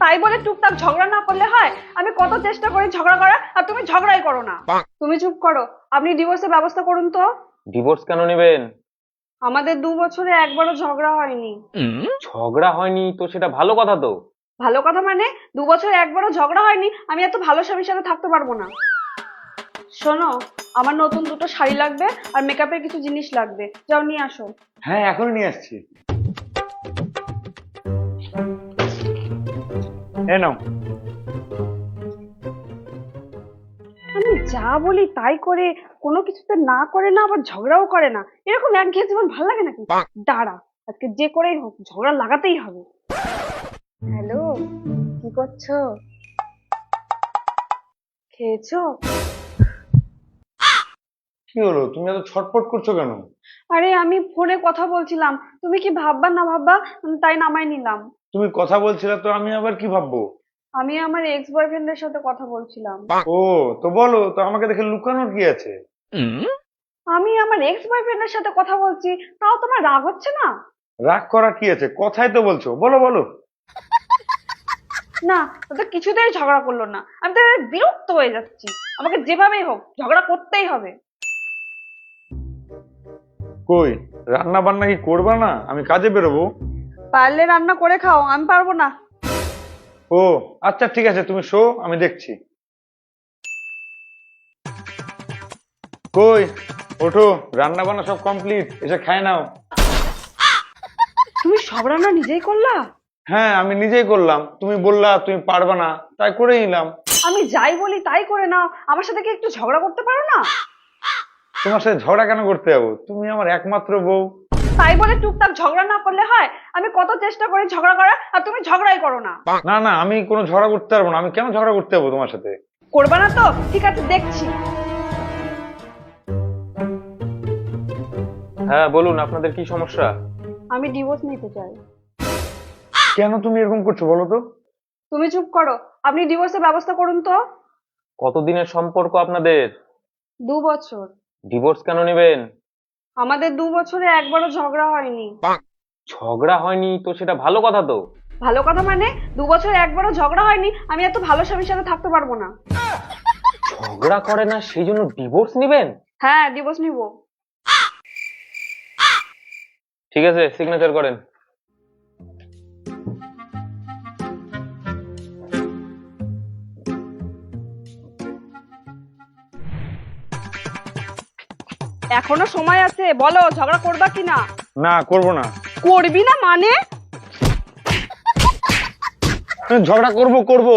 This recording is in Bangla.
তাই বলে টুকটাক ঝগড়া না করলে হয়? আমি কত চেষ্টা করি ঝগড়া করার, আর তুমি ঝগড়াই করো না। তুমি চুপ করো। আপনি ডিভোর্সের ব্যবস্থা করুন তো। ডিভোর্স কেন নেবেন? আমাদের 2 বছরে একবারও ঝগড়া হয়নি। ঝগড়া হয়নি তো সেটা ভালো কথা তো। ভালো কথা মানে? 2 বছরে একবারও ঝগড়া হয়নি, আমি এত ভালো স্বামীর সাথে থাকতে পারবো না। শোনো, আমার নতুন 2টো শাড়ি লাগবে আর মেকআপের কিছু জিনিস লাগবে, যাও নিয়ে আসো। হ্যাঁ, এখনই নিয়ে আসছি। এই নাও। আমি যা বলি তাই করে, কোনো কিছুতে না করে না, আবার ঝগড়াও করে না। এরকম একঘেয়ে জীবন ভালো লাগে নাকি? দাঁড়া, আজকে যে করেই হোক ঝগড়া লাগাতেই হবে। হ্যালো, কি করছো? খেয়েছো? কি হলো, তুমি এত ছটফট করছো কেন? আরে আমি ফোনে কথা বলছিলাম, তুমি কি ভাববা না ভাববা, তাই নামাই নিলাম। তুমি কথা বলছিলে তো, আমি আবার কি ভাববো? আমি আমার এক্স বয়ফ্রেন্ডের সাথে কথা বলছিলাম। ও, তো বলো তো, আমাকে দেখে লুকানোর কি আছে? আমি আমার এক্স বয়ফ্রেন্ডের সাথে কথা বলছি, তাও তোমার রাগ হচ্ছে না? রাগ করার কি আছে, কথাই তো বলছো, বলো বলো। না, ও তো কিছুতেই ঝগড়া করলো না। আমি তো এবার বিরক্ত হয়ে যাচ্ছি। আমাকে যেভাবেই হোক ঝগড়া করতেই হবে। কই, রান্না বান্না কি করবা না? আমি কাজে বেরোবো। পারলে রান্না করে খাও, আমি পারবো না। ও আচ্ছা, ঠিক আছে, তুমি শো, আমি দেখছি। কই, ওঠো, রান্না বান্না সব কমপ্লিট, এসে খায় নাও। তুমি সব রান্না নিজেই করলা? হ্যাঁ, আমি নিজেই করলাম, তুমি বললা তুমি পারবা না, তাই করে নিলাম। আমি যাই বলি তাই করে নাও, আমার সাথে কি একটু ঝগড়া করতে পারো না? তোমার সাথে ঝগড়া কেন করতে যাবো? তুমি আমার একমাত্র বউ। তাই বলে টুকটাক ঝগড়া না করলে হয়? আমি কত চেষ্টা করি ঝগড়া করার, আর তুমি ঝগড়াই করো না। না না, আমি কোনো ঝগড়া করতে পারবো না। আমি কেন ঝগড়া করতে যাবো তোমার সাথে? করবা না তো ঠিক আছে, দেখছি। হ্যাঁ বলুন, আপনাদের কি সমস্যা? আমি ডিভোর্স নিতে চাই। কেন তুমি এরকম করছো বলো তো? তুমি চুপ করো। আপনি ডিভোর্সের ব্যবস্থা করুন তো। কতদিনের সম্পর্ক আপনাদের? 2 বছর। ডিভোর্স কেন নেবেন? আমাদের 2 বছরে একবারও ঝগড়া হয়নি। ঝগড়া হয়নি তো সেটা ভালো কথা তো। ভালো কথা মানে? 2 বছরে একবারও ঝগড়া হয়নি, আমি এত ভালো স্বামীর সাথে থাকতে পারবো না। ঝগড়া করে না সেই জন্য ডিভোর্স নেবেন? হ্যাঁ, ডিভোর্স নিবো। ঠিক আছে, সিগনেচার করেন। এখনো সময় আছে, বলো ঝগড়া করবা কিনা? না, করবো না। করবি না মানে? ঝগড়া করবো করবো।